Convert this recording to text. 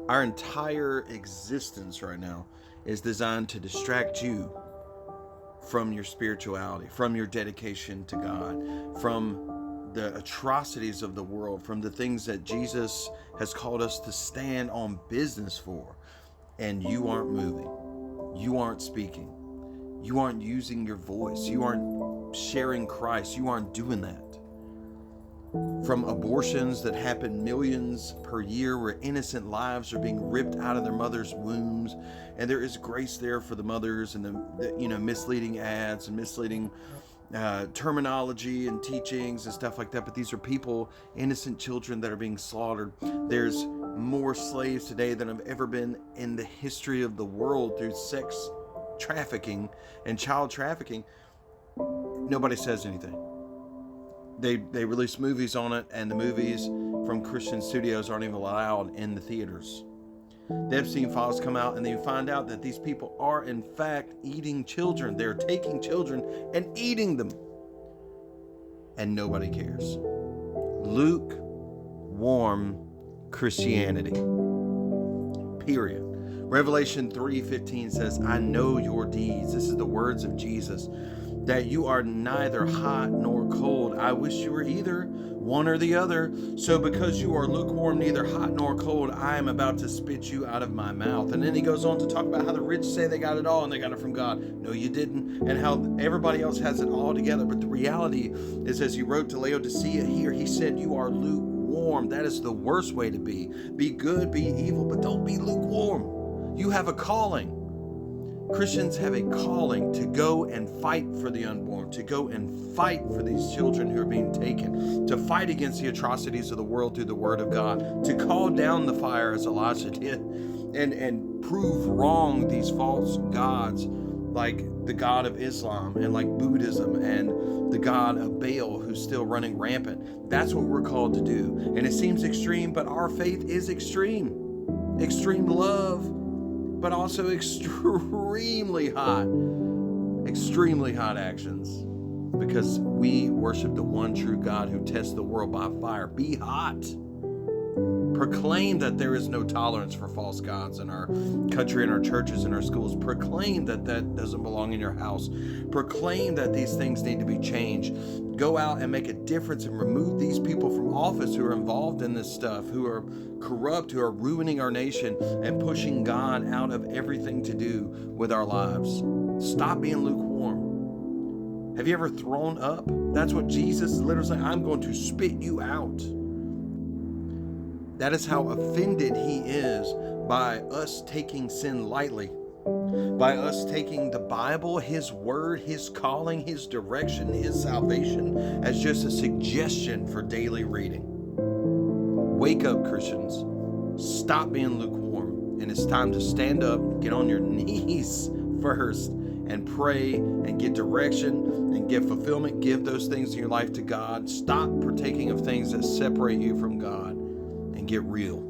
Our entire existence right now is designed to distract you from your spirituality, from your dedication to God, from the atrocities of the world, from the things that Jesus has called us to stand on business for. And you aren't moving. You aren't speaking. You aren't using your voice. You aren't sharing Christ. You aren't doing that. From abortions that happen millions per year, where innocent lives are being ripped out of their mothers' wombs, and there is grace there for the mothers, and the misleading ads and misleading terminology and teachings and stuff like that. But these are people, innocent children, that are being slaughtered. There's more slaves today than have ever been in the history of the world through sex trafficking and child trafficking. Nobody says anything. They release movies on it, and the movies from Christian studios aren't even allowed in the theaters. The Epstein files come out, and they find out that these people are in fact eating children. They're taking children and eating them, and nobody cares. Lukewarm Christianity. Period. Revelation 3:15 says, I know your deeds. This is the words of Jesus. That you are neither hot nor cold. I wish you were either, one or the other. So because you are lukewarm, neither hot nor cold, I am about to spit you out of my mouth. And then he goes on to talk about how the rich say they got it all and they got it from God. No, you didn't. And how everybody else has it all together. But the reality is, as he wrote to Laodicea here, he said, you are lukewarm. That is the worst way to be. Be good, be evil, but don't be lukewarm. You have a calling. Christians have a calling to go and fight for the unborn, to go and fight for these children who are being taken, to fight against the atrocities of the world through the word of God, to call down the fire as Elijah did, and prove wrong these false gods like the God of Islam and like Buddhism and the God of Baal, who's still running rampant. That's what we're called to do. And it seems extreme, but our faith is extreme. Extreme love, but also extremely hot actions, because we worship the one true God who tests the world by fire. Be hot. Proclaim that there is no tolerance for false gods in our country, in our churches, in our schools. Proclaim that that doesn't belong in your house. Proclaim that these things need to be changed. Go out and make a difference and remove these people from office who are involved in this stuff, who are corrupt, who are ruining our nation and pushing God out of everything to do with our lives. Stop being lukewarm. Have you ever thrown up? That's what Jesus is literally saying. I'm going to spit you out. That is how offended he is by us taking sin lightly, by us taking the Bible, his word, his calling, his direction, his salvation as just a suggestion for daily reading. Wake up, Christians. Stop being lukewarm. And it's time to stand up, get on your knees first, and pray and get direction and get fulfillment. Give those things in your life to God. Stop partaking of things that separate you from God. Get real.